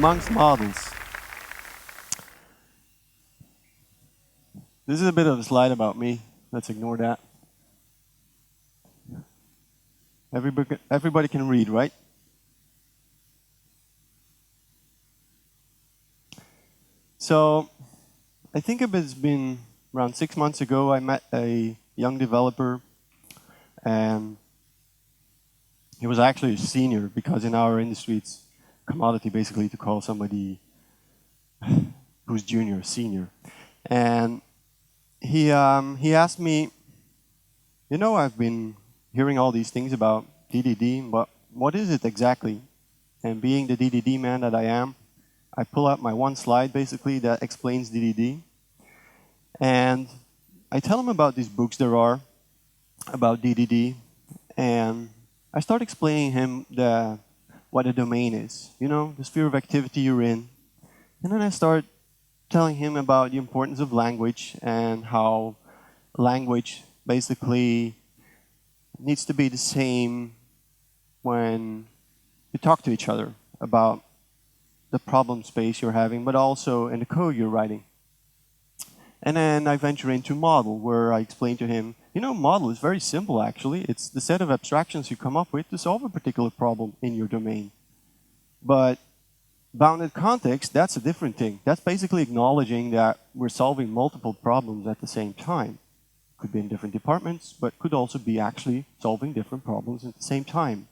amongst models. This is a bit of a slide about me. Let's ignore that. Everybody can read, right? So I think it's been around 6 months ago, I met a young developer, and he was actually a senior, because in our industry it's commodity basically to call somebody who's junior senior. And he asked me, you know, I've been hearing all these things about DDD, but what is it exactly? And being the DDD man that I am, I pull out my one slide basically that explains DDD. And I tell him about these books there are about DDD, and I start explaining him what a domain is, you know, the sphere of activity you're in. And then I start telling him about the importance of language and how language basically needs to be the same when you talk to each other about the problem space you're having, but also in the code you're writing. And then I venture into model, where I explain to him, you know, model is very simple actually. It's the set of abstractions you come up with to solve a particular problem in your domain. But bounded context, that's a different thing. That's basically acknowledging that we're solving multiple problems at the same time. Could be in different departments, but could also be actually solving different problems at the same time.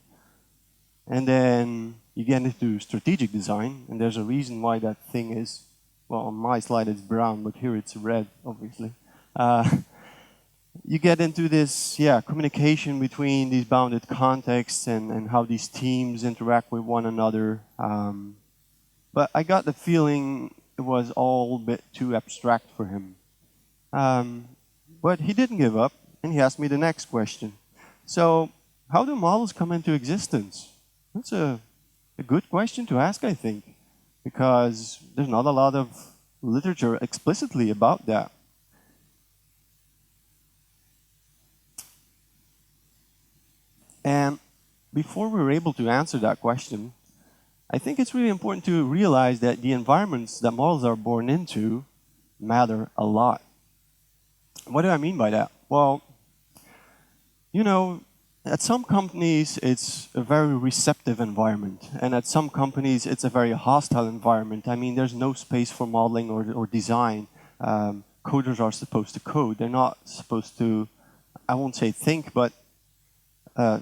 And then you get into strategic design, and there's a reason why that thing is, well, on my slide it's brown, but here it's red, obviously. You get into this, communication between these bounded contexts and how these teams interact with one another. But I got the feeling it was all a bit too abstract for him. But he didn't give up, and he asked me the next question. So, how do models come into existence? That's a good question to ask, I think, because there's not a lot of literature explicitly about that. And before we're able to answer that question, I think it's really important to realize that the environments that models are born into matter a lot. What do I mean by that? Well, you know, at some companies it's a very receptive environment, and at some companies it's a very hostile environment. I mean, there's no space for modeling or design. Coders are supposed to code. They're not supposed to, I won't say think, but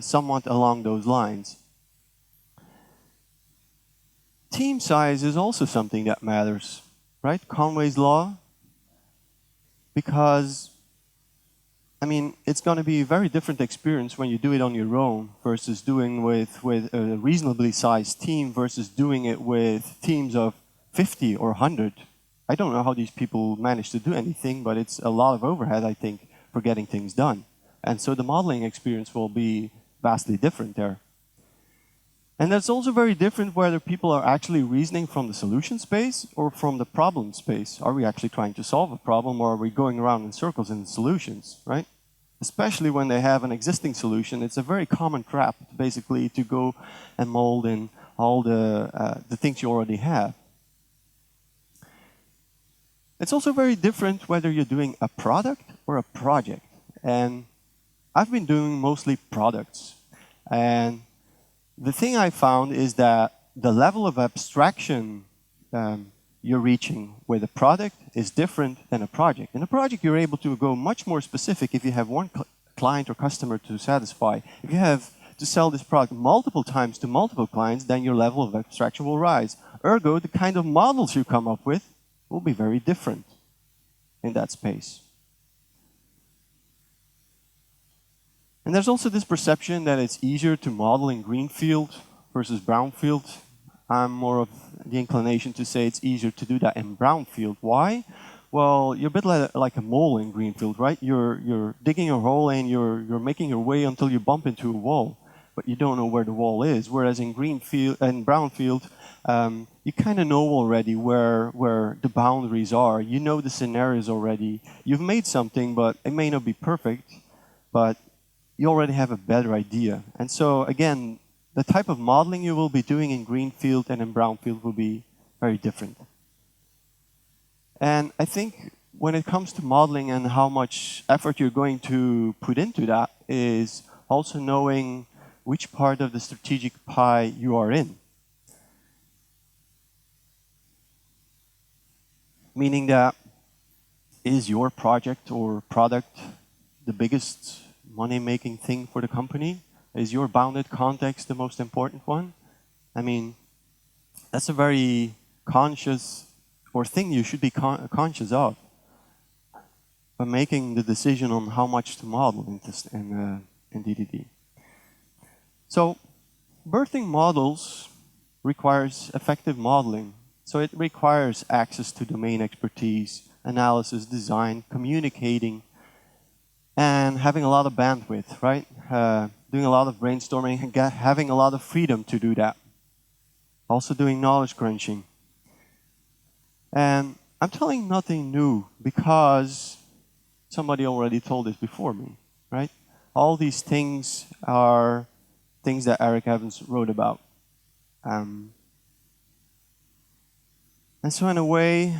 somewhat along those lines. Team size is also something that matters, right? Conway's law. Because, I mean, it's going to be a very different experience when you do it on your own versus doing with a reasonably sized team versus doing it with teams of 50 or 100. I don't know how these people manage to do anything, but it's a lot of overhead, I think, for getting things done. And so the modeling experience will be vastly different there. And that's also very different whether people are actually reasoning from the solution space or from the problem space. Are we actually trying to solve a problem, or are we going around in circles in solutions, right? Especially when they have an existing solution, it's a very common trap, basically, to go and mold in all the things you already have. It's also very different whether you're doing a product or a project. And I've been doing mostly products. And the thing I found is that the level of abstraction you're reaching with a product is different than a project. In a project, you're able to go much more specific if you have one client or customer to satisfy. If you have to sell this product multiple times to multiple clients, then your level of abstraction will rise. Ergo, the kind of models you come up with will be very different in that space. And there's also this perception that it's easier to model in Greenfield versus Brownfield. I'm more of the inclination to say it's easier to do that in Brownfield. Why? Well, you're a bit like a mole in Greenfield, right? You're digging a hole and you're making your way until you bump into a wall, but you don't know where the wall is. Whereas in Greenfield and Brownfield, you kind of know already where the boundaries are. You know the scenarios already. You've made something, but it may not be perfect, but you already have a better idea. And so again, the type of modeling you will be doing in Greenfield and in Brownfield will be very different. And I think when it comes to modeling and how much effort you're going to put into that is also knowing which part of the strategic pie you are in. Meaning that, is your project or product the biggest money-making thing for the company? Is your bounded context the most important one? I mean, that's a very conscious or thing you should be conscious of when making the decision on how much to model in DDD. So, birthing models requires effective modeling. So it requires access to domain expertise, analysis, design, communicating, and having a lot of bandwidth, right? Doing a lot of brainstorming and having a lot of freedom to do that. Also doing knowledge crunching. And I'm telling nothing new because somebody already told this before me, right? All these things are things that Eric Evans wrote about. And so in a way,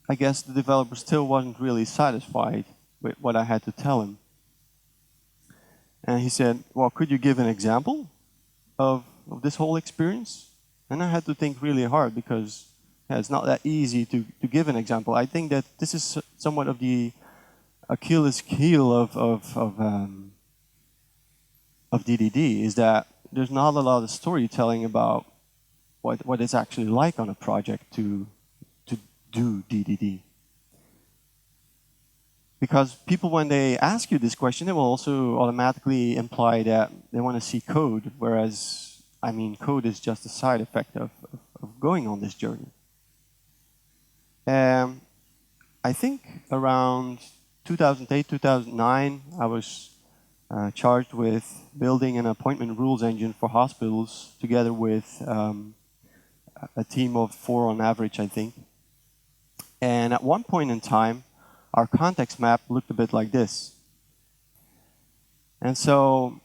I guess the developer still wasn't really satisfied with what I had to tell him. And he said, well, could you give an example of this whole experience? And I had to think really hard because it's not that easy to give an example. I think that this is somewhat of the Achilles heel of DDD, is that there's not a lot of storytelling about what it's actually like on a project to do DDD. Because people, when they ask you this question, they will also automatically imply that they want to see code, whereas, I mean, code is just a side effect of going on this journey. I think around 2008, 2009, I was charged with building an appointment rules engine for hospitals together with a team of 4 on average, I think. And at one point in time, our context map looked a bit like this. And so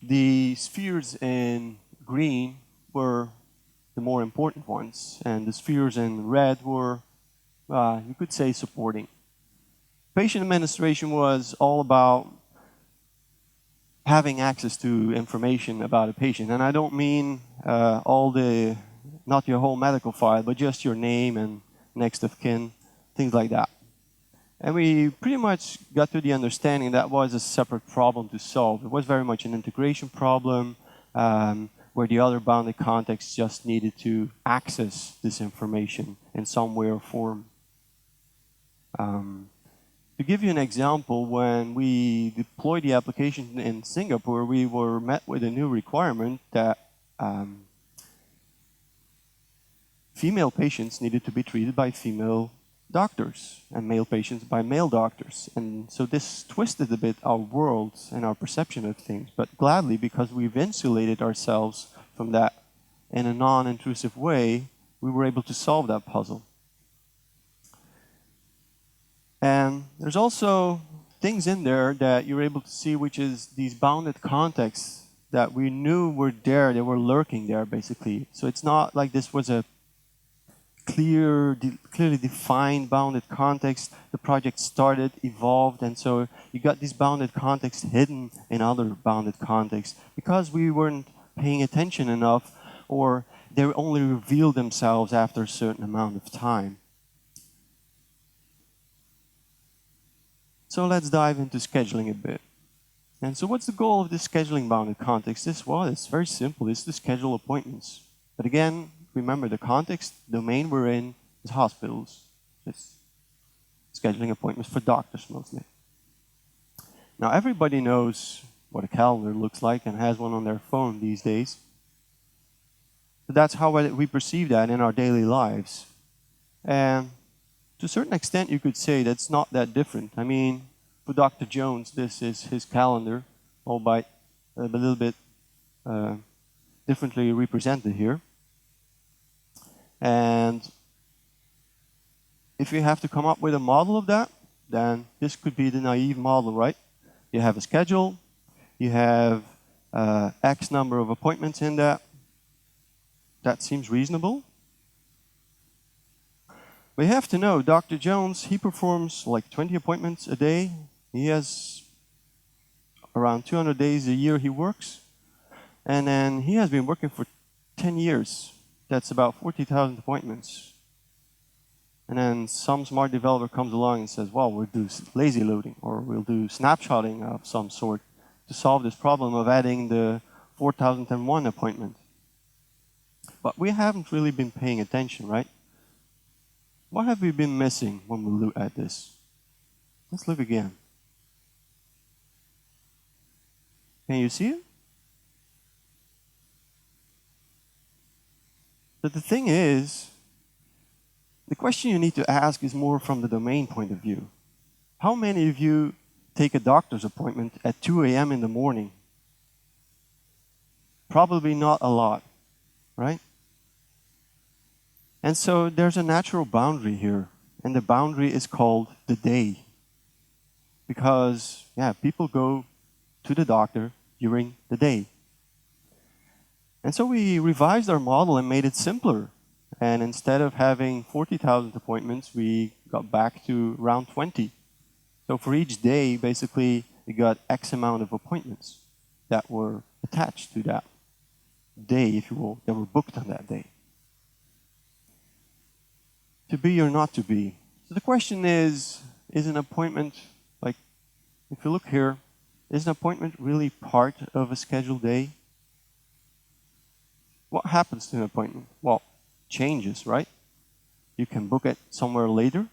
the spheres in green were the more important ones, and the spheres in red were, you could say, supporting. Patient administration was all about having access to information about a patient. And I don't mean not your whole medical file, but just your name and next of kin, things like that. And we pretty much got to the understanding that was a separate problem to solve. It was very much an integration problem where the other bounded context just needed to access this information in some way or form. To give you an example, when we deployed the application in Singapore, we were met with a new requirement that female patients needed to be treated by female doctors and male patients by male doctors. And so this twisted a bit our world and our perception of things. But gladly, because we've insulated ourselves from that in a non-intrusive way, we were able to solve that puzzle. And there's also things in there that you're able to see, which is these bounded contexts that we knew were there, they were lurking there, basically. So it's not like this was a clearly defined bounded context. The project started, evolved, and so you got these bounded contexts hidden in other bounded contexts because we weren't paying attention enough, or they only revealed themselves after a certain amount of time. So let's dive into scheduling a bit. And so what's the goal of this scheduling bounded context? It's very simple. It's to schedule appointments. But again, remember the context domain we're in is hospitals. It's scheduling appointments for doctors mostly. Now everybody knows what a calendar looks like and has one on their phone these days. So that's how we perceive that in our daily lives. And to a certain extent, you could say that's not that different. I mean, for Dr. Jones, this is his calendar, albeit a little bit differently represented here. And if you have to come up with a model of that, then this could be the naive model, right? You have a schedule, you have X number of appointments in that, that seems reasonable. But you have to know, Dr. Jones, he performs like 20 appointments a day. He has around 200 days a year he works. And then he has been working for 10 years. That's about 40,000 appointments. And then some smart developer comes along and says, well, we'll do lazy loading, or we'll do snapshotting of some sort to solve this problem of adding the 4001 appointment. But we haven't really been paying attention, right? What have we been missing when we look at this? Let's look again. Can you see it? But the thing is, the question you need to ask is more from the domain point of view. How many of you take a doctor's appointment at 2 a.m. in the morning? Probably not a lot, right? And so there's a natural boundary here, and the boundary is called the day. Because, yeah, people go to the doctor during the day. And so we revised our model and made it simpler. And instead of having 40,000 appointments, we got back to around 20. So for each day, basically, we got X amount of appointments that were attached to that day, if you will, that were booked on that day. To be or not to be. So the question is an appointment, like, if you look here, is an appointment really part of a scheduled day? What happens to an appointment? Well, changes, right? You can book it somewhere later.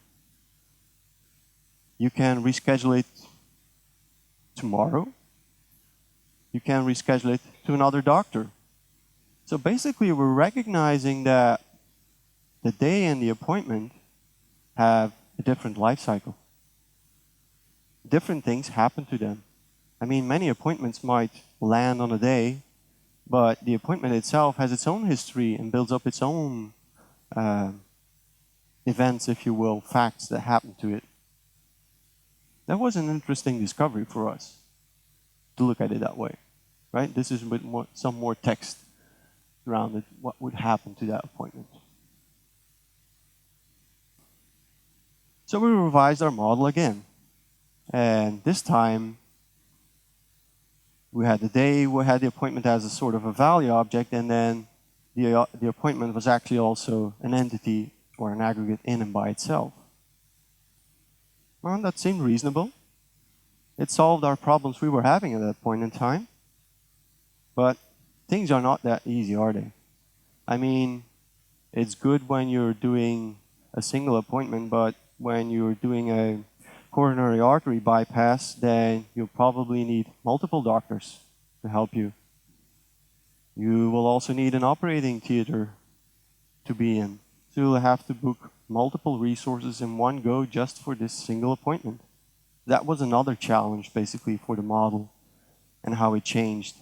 You can reschedule it tomorrow. You can reschedule it to another doctor. So basically, we're recognizing that the day and the appointment have a different life cycle. Different things happen to them. I mean, many appointments might land on a day, but the appointment itself has its own history and builds up its own events, if you will, facts that happen to it. That was an interesting discovery for us, to look at it that way, right? This is with some more text around it, what would happen to that appointment. So we revised our model again. And this time, we had the day, we had the appointment as a sort of a value object, and then the appointment was actually also an entity or an aggregate in and by itself. Well, that seemed reasonable. It solved our problems we were having at that point in time. But things are not that easy, are they? I mean, it's good when you're doing a single appointment, but when you're doing a coronary artery bypass, then you'll probably need multiple doctors to help you. You will also need an operating theater to be in. So you'll have to book multiple resources in one go just for this single appointment. That was another challenge, basically, for the model and how it changed.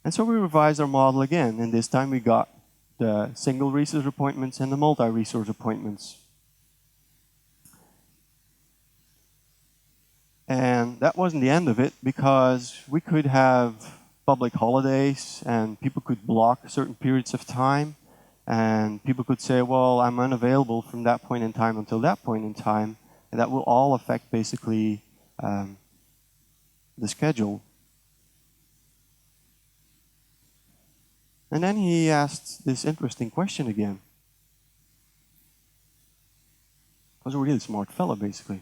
And so we revised our model again, and this time we got the single resource appointments and the multi-resource appointments. And that wasn't the end of it, because we could have public holidays and people could block certain periods of time, and people could say, well, I'm unavailable from that point in time until that point in time, and that will all affect basically the schedule. And then he asked this interesting question again. He was a really smart fellow, basically.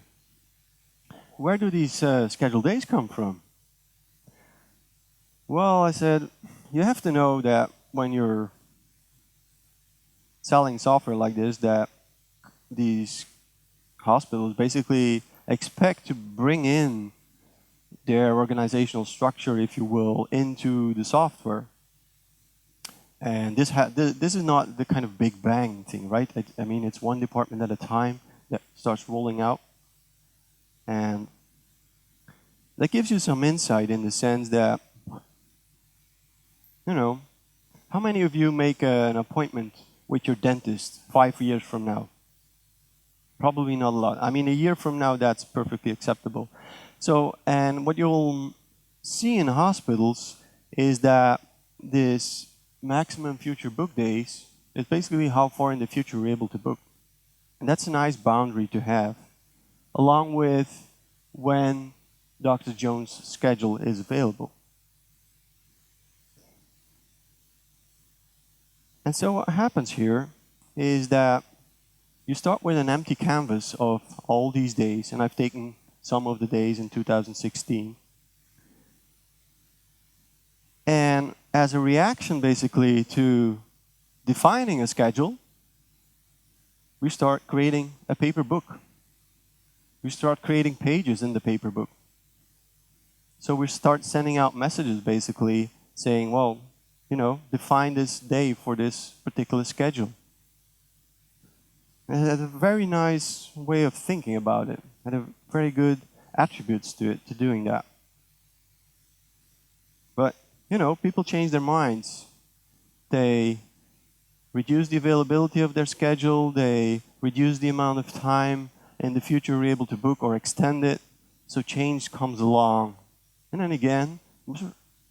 Where do these scheduled days come from? Well, I said, you have to know that when you're selling software like this, that these hospitals basically expect to bring in their organizational structure, if you will, into the software. And this is not the kind of big bang thing, right? I mean, it's one department at a time that starts rolling out. And that gives you some insight in the sense that, you know, how many of you make an appointment with your dentist 5 years from now? Probably not a lot. I mean, a year from now, that's perfectly acceptable. So, and what you'll see in hospitals is that this maximum future book days is basically how far in the future we're able to book. And that's a nice boundary to have, along with when Dr. Jones' schedule is available. And so what happens here is that you start with an empty canvas of all these days, and I've taken some of the days in 2016. And as a reaction, basically, to defining a schedule, we start creating a paper book. We start creating pages in the paper book. So we start sending out messages, basically, saying, well, you know, define this day for this particular schedule. And it had a very nice way of thinking about it. It had very good attributes to it, to doing that. But, you know, people change their minds. They reduce the availability of their schedule. They reduce the amount of time in the future we're able to book or extend it. So change comes along. And then again, it was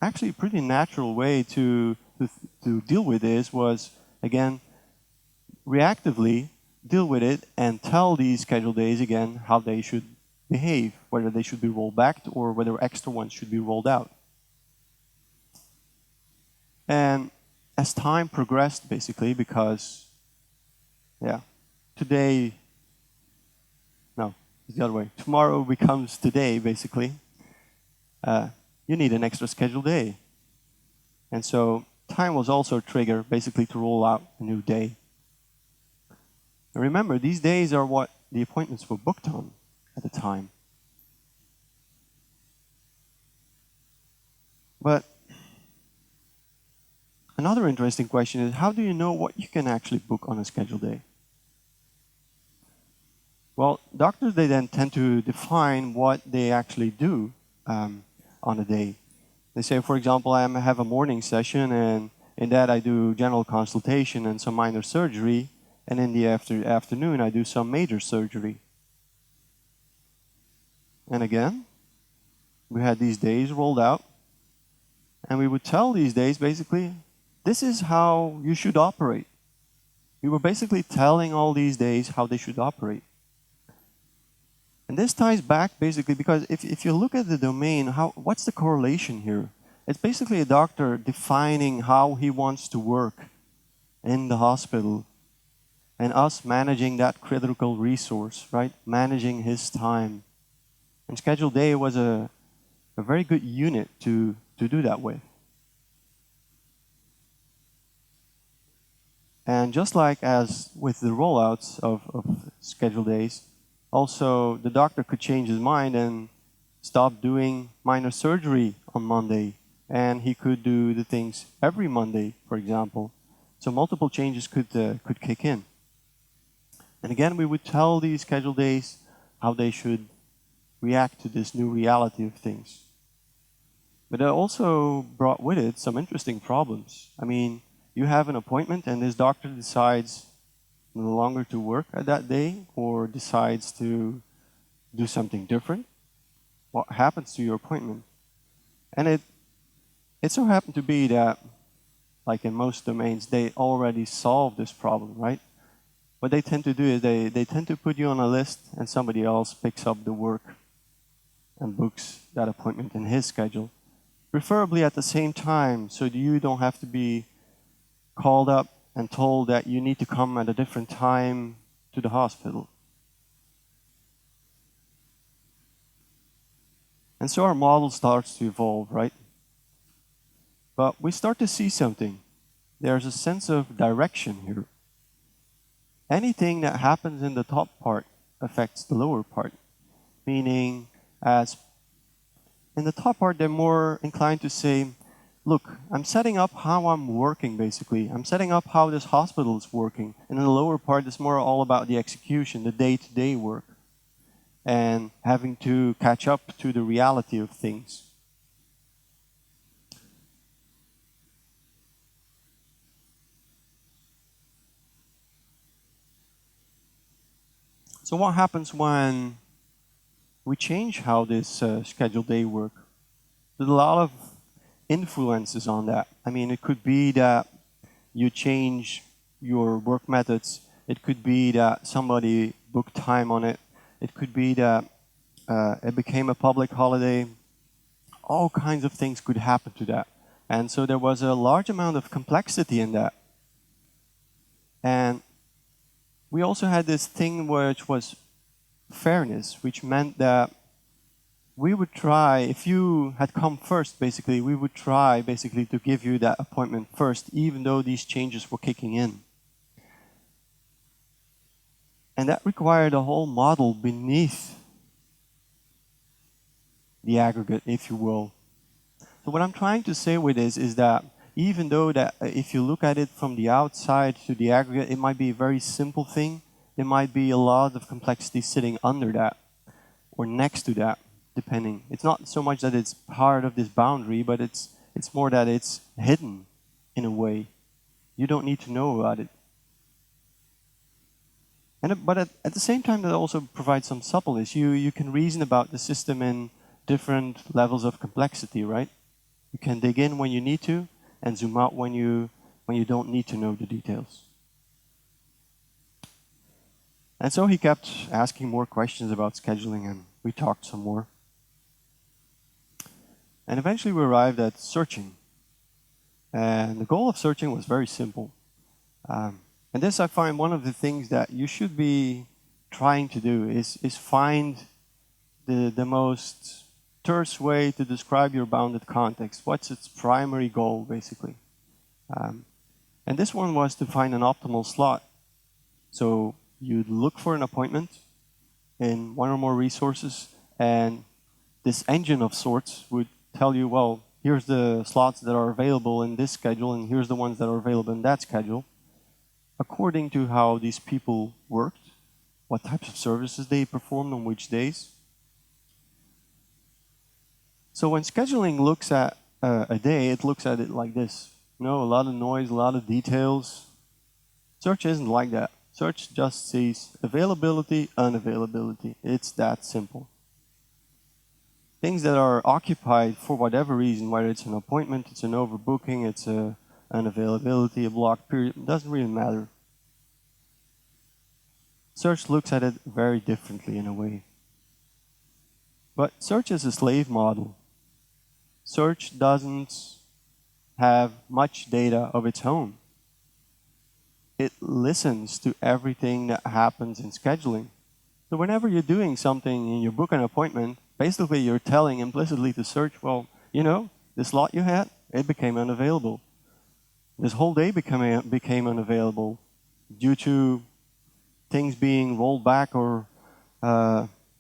actually a pretty natural way to deal with this was, again, reactively deal with it and tell these schedule days again how they should behave, whether they should be rolled back or whether extra ones should be rolled out. And as time progressed, basically, because, yeah, today, no, it's the other way. Tomorrow becomes today, basically. You need an extra schedule day. And so time was also a trigger, basically, to roll out a new day. And remember, these days are what the appointments were booked on at the time. But another interesting question is, how do you know what you can actually book on a scheduled day? Well, doctors, they then tend to define what they actually do on a day. They say, for example, I have a morning session, and in that I do general consultation and some minor surgery, and in the afternoon I do some major surgery. And again, we had these days rolled out, and we would tell these days, basically, this is how you should operate. We were basically telling all these days how they should operate. And this ties back basically because if you look at the domain, what's the correlation here? It's basically a doctor defining how he wants to work in the hospital and us managing that critical resource, right? Managing his time. And scheduled day was a very good unit to do that with. And just like as with the rollouts of scheduled days, also the doctor could change his mind and stop doing minor surgery on Monday, and he could do the things every Monday, for example. So multiple changes could kick in. And again, we would tell these scheduled days how they should react to this new reality of things. But it also brought with it some interesting problems. I mean, you have an appointment and this doctor decides no longer to work at that day or decides to do something different. What happens to your appointment? And it so happened to be that, like in most domains, they already solved this problem, right? What they tend to do is they tend to put you on a list and somebody else picks up the work and books that appointment in his schedule, preferably at the same time, so you don't have to be called up and told that you need to come at a different time to the hospital. And so our model starts to evolve, right? But we start to see something. There's a sense of direction here. Anything that happens in the top part affects the lower part, meaning as in the top part, they're more inclined to say, look, I'm setting up how I'm working, basically. I'm setting up how this hospital is working. And in the lower part, it's more all about the execution, the day-to-day work, and having to catch up to the reality of things. So what happens when we change how this scheduled day work? There's a lot of influences on that. I mean, it could be that you change your work methods. It could be that somebody booked time on it. It could be that it became a public holiday. All kinds of things could happen to that. And so there was a large amount of complexity in that. And we also had this thing which was fairness, which meant that we would try, if you had come first, basically, we would try basically to give you that appointment first, even though these changes were kicking in. And that required a whole model beneath the aggregate, if you will. So what I'm trying to say with this is that even though that if you look at it from the outside to the aggregate, it might be a very simple thing, there might be a lot of complexity sitting under that or next to that, depending. It's not so much that it's part of this boundary, but it's more that it's hidden in a way. You don't need to know about it. But at the same time, that also provides some suppleness. You can reason about the system in different levels of complexity, right? You can dig in when you need to, and zoom out when you don't need to know the details. And so he kept asking more questions about scheduling, and we talked some more. And eventually we arrived at searching. And the goal of searching was very simple. And this I find one of the things that you should be trying to do is find the most terse way to describe your bounded context. What's its primary goal, basically? And this one was to find an optimal slot. So you'd look for an appointment in one or more resources, and this engine of sorts would tell you, well, here's the slots that are available in this schedule, and here's the ones that are available in that schedule, according to how these people worked, what types of services they performed on which days. So when scheduling looks at a day, it looks at it like this. You know, a lot of noise, a lot of details. Search isn't like that. Search just sees availability, unavailability. It's that simple. Things that are occupied for whatever reason, whether it's an appointment, it's an overbooking, it's an unavailability, a block period, it doesn't really matter. Search looks at it very differently in a way. But search is a slave model. Search doesn't have much data of its own. It listens to everything that happens in scheduling. So whenever you're doing something and you book an appointment, basically you're telling implicitly to search, well, you know, the slot you had, it became unavailable. This whole day became unavailable due to things being rolled back or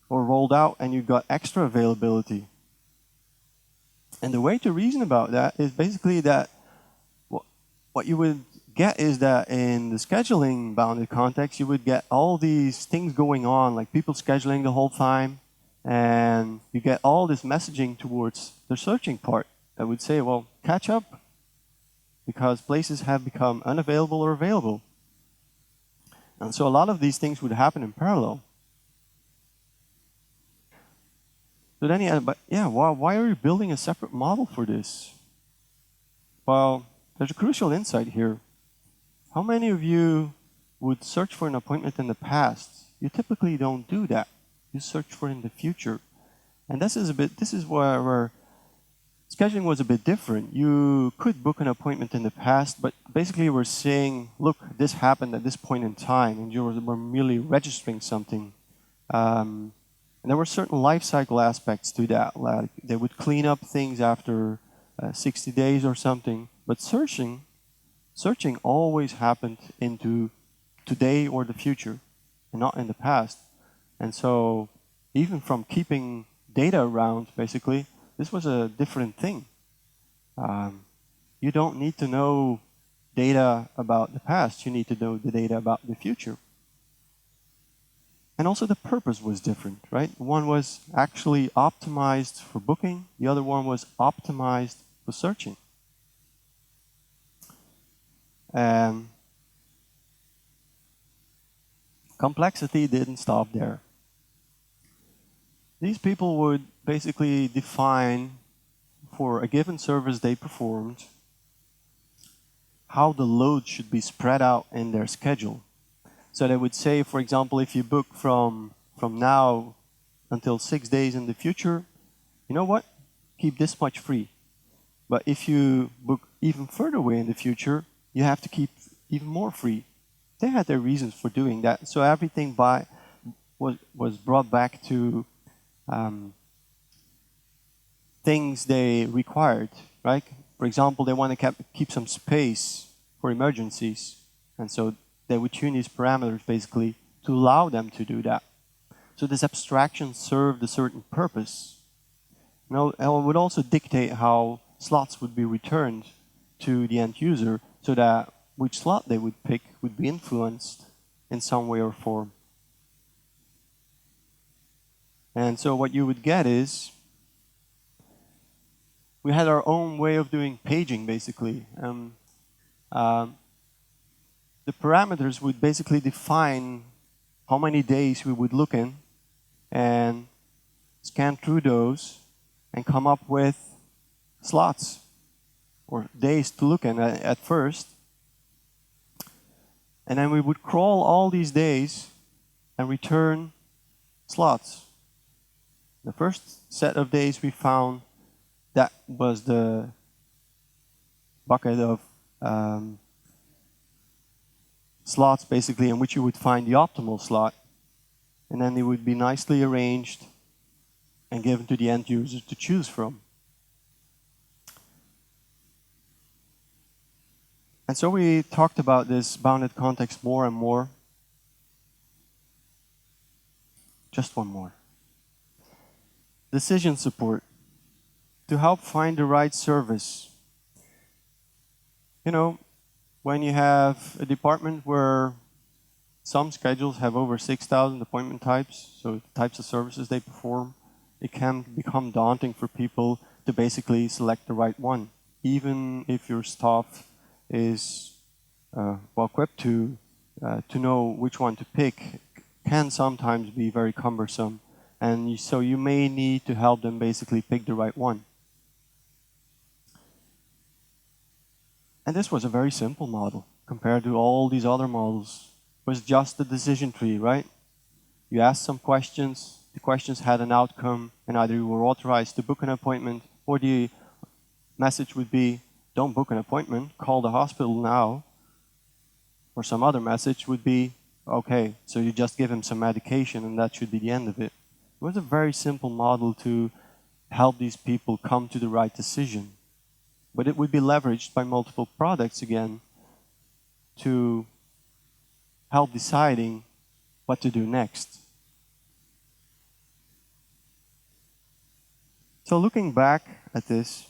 rolled out, and you got extra availability. And the way to reason about that is basically that what you would get is that in the scheduling bounded context, you would get all these things going on, like people scheduling the whole time, and you get all this messaging towards the searching part that would say, well, catch up, because places have become unavailable or available. And so a lot of these things would happen in parallel. So then he asked, but yeah, why are you building a separate model for this? Well, there's a crucial insight here. How many of you would search for an appointment in the past? You typically don't do that. You search for it in the future. And this is where scheduling was a bit different. You could book an appointment in the past, but basically we're saying, look, this happened at this point in time, and you were merely registering something. And there were certain life cycle aspects to that. Like they would clean up things after 60 days or something. But searching always happened into today or the future, and not in the past. And so even from keeping data around, basically, this was a different thing. You don't need to know data about the past. You need to know the data about the future. And also the purpose was different, right? One was actually optimized for booking. The other one was optimized for searching. Complexity didn't stop there. These people would basically define for a given service they performed how the load should be spread out in their schedule. So they would say, for example, if you book from now until 6 days in the future, you know what? Keep this much free. But if you book even further away in the future, you have to keep even more free. They had their reasons for doing that. So everything was brought back to things they required, right? For example, they want to keep some space for emergencies. And so they would tune these parameters basically to allow them to do that. So this abstraction served a certain purpose. And it would also dictate how slots would be returned to the end user so that which slot they would pick would be influenced in some way or form. And so what you would get is we had our own way of doing paging, basically. The parameters would basically define how many days we would look in and scan through those and come up with slots or days to look in at first. And then we would crawl all these days and return slots. The first set of days we found, that was the bucket of slots basically in which you would find the optimal slot. And then they would be nicely arranged and given to the end user to choose from. And so we talked about this bounded context more and more. Just one more. Decision support. To help find the right service. You know, when you have a department where some schedules have over 6,000 appointment types, so the types of services they perform, it can become daunting for people to basically select the right one, even if your staff is well equipped to know which one to pick. Can sometimes be very cumbersome, and so you may need to help them basically pick the right one. And this was a very simple model compared to all these other models. It was just a decision tree, right? You asked some questions, the questions had an outcome, and either you were authorized to book an appointment, or the message would be, don't book an appointment, call the hospital now. Or some other message would be, okay, so you just give him some medication and that should be the end of it. It was a very simple model to help these people come to the right decision. But it would be leveraged by multiple products again to help deciding what to do next. So looking back at this,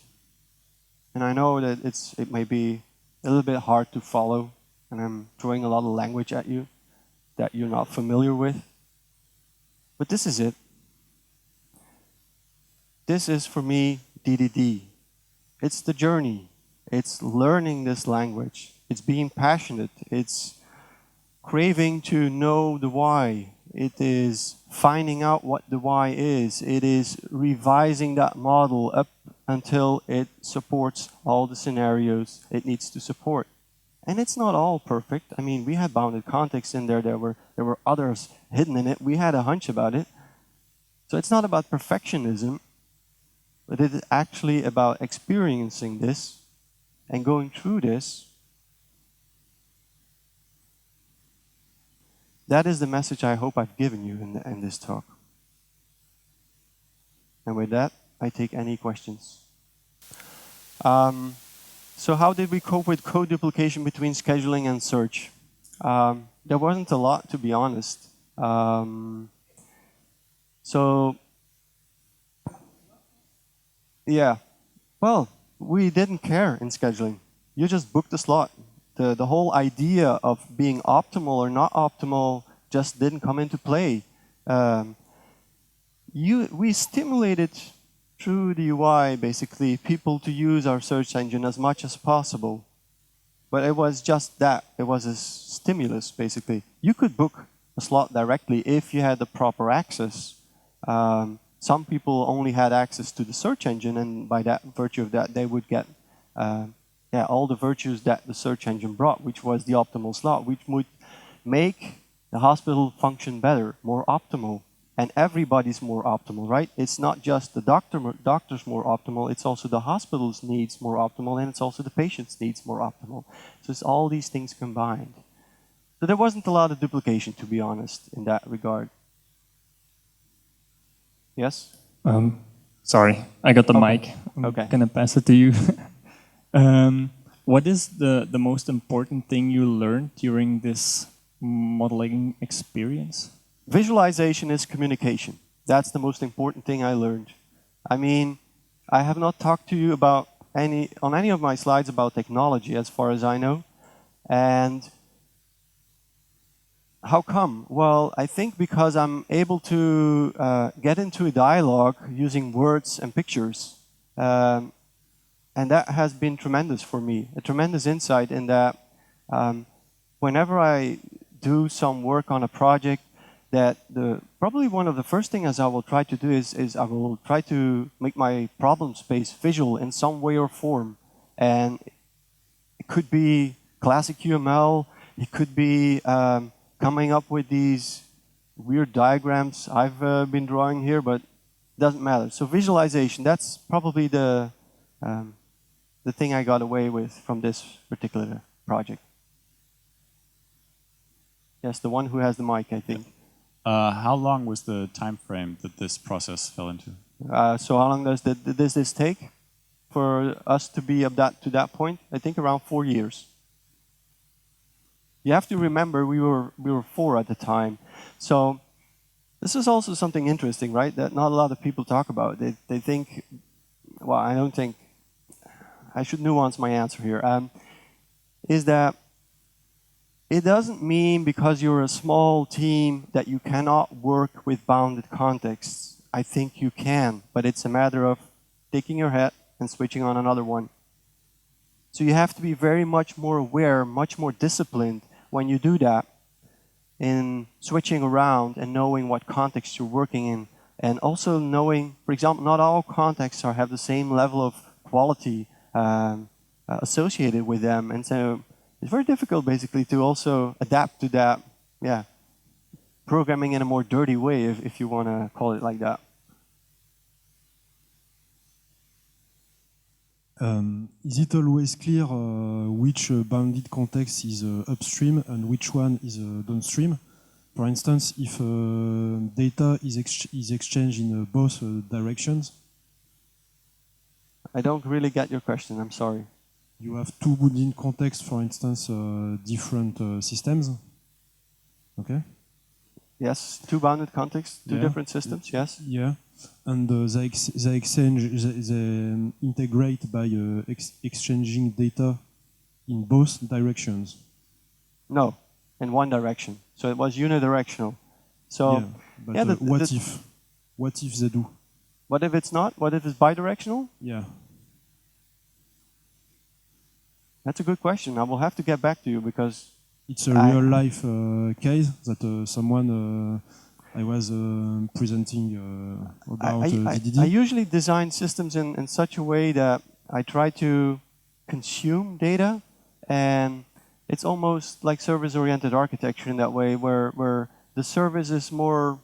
and I know that it may be a little bit hard to follow, and I'm throwing a lot of language at you that you're not familiar with, but this is it. This is for me DDD. It's the journey. It's learning this language. It's being passionate. It's craving to know the why. It is finding out what the why is. It is revising that model up until it supports all the scenarios it needs to support. And it's not all perfect. I mean, we had bounded context in there. There were others hidden in it. We had a hunch about it. So it's not about perfectionism, but it is actually about experiencing this and going through this. That is the message I hope I've given you in this talk. And with that, I take any questions. So how did we cope with code duplication between scheduling and search? There wasn't a lot, to be honest. Yeah, well, we didn't care in scheduling. You just booked the slot. The whole idea of being optimal or not optimal just didn't come into play. We stimulated through the UI, basically, people to use our search engine as much as possible. But it was just that. It was a stimulus, basically. You could book a slot directly if you had the proper access. Some people only had access to the search engine, and by that virtue of that, they would get all the virtues that the search engine brought, which was the optimal slot, which would make the hospital function better, more optimal, and everybody's more optimal, right? It's not just the doctor's more optimal, it's also the hospital's needs more optimal, and it's also the patient's needs more optimal. So it's all these things combined. So there wasn't a lot of duplication, to be honest, in that regard. Yes? Sorry, I got the mic. I'm gonna pass it to you. What is the most important thing you learned during this modeling experience? Visualization is communication. That's the most important thing I learned. I mean, I have not talked to you about on any of my slides about technology, as far as I know. And how come? Well, I think because I'm able to get into a dialogue using words and pictures. And that has been tremendous for me, a tremendous insight in that whenever I do some work on a project, that probably one of the first things I will try to do is I will try to make my problem space visual in some way or form. And it could be classic UML, it could be coming up with these weird diagrams I've been drawing here, but it doesn't matter. So visualization, that's probably the thing I got away with from this particular project. Yes, the one who has the mic, I think. How long was the time frame that this process fell into? So how long does this take for us to be up to that point? I think around 4 years. You have to remember we were 4 at the time. So this is also something interesting, right? That not a lot of people talk about. They think, well, I don't think, I should nuance my answer here, is that it doesn't mean because you're a small team that you cannot work with bounded contexts. I think you can, but it's a matter of taking your hat and switching on another one. So you have to be very much more aware, much more disciplined when you do that in switching around and knowing what context you're working in. And also knowing, for example, not all contexts have the same level of quality associated with them. And so it's very difficult, basically, to also adapt to that, programming in a more dirty way, if you want to call it like that. Is it always clear which bounded context is upstream and which one is downstream? For instance, if data is exchanged in both directions? I don't really get your question, I'm sorry. You have 2 bounded contexts, for instance, different systems. Okay? Yes, 2 bounded contexts, 2 different systems, yes. Yeah, and they exchange, they integrate by exchanging data in both directions. No, in one direction. So it was unidirectional. So, but what if they do? What if it's not? What if it's bidirectional? Yeah. That's a good question. I will have to get back to you because it's a real life case that someone I was presenting about DDD. I usually design systems in such a way that I try to consume data, and it's almost like service-oriented architecture in that way, where the service is more,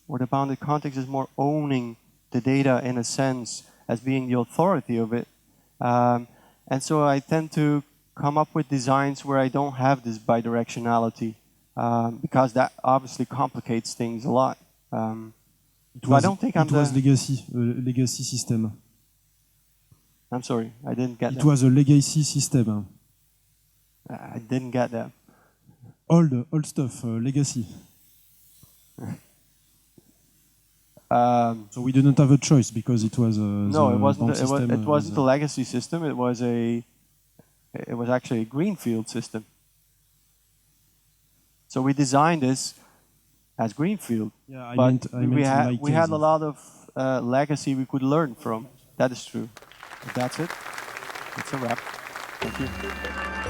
or the bounded context is more owning the data in a sense as being the authority of it. And so I tend to come up with designs where I don't have this bidirectionality, because that obviously complicates things a lot. I don't think it was legacy system. I'm sorry, I didn't get that. It was a legacy system. I didn't get that. Old stuff, legacy. So we didn't have a choice because it was no, it wasn't a legacy system. It was actually a Greenfield system. So we designed this as Greenfield. Yeah, we had a lot of legacy we could learn from. That is true. If that's it, it's a wrap. Thank you.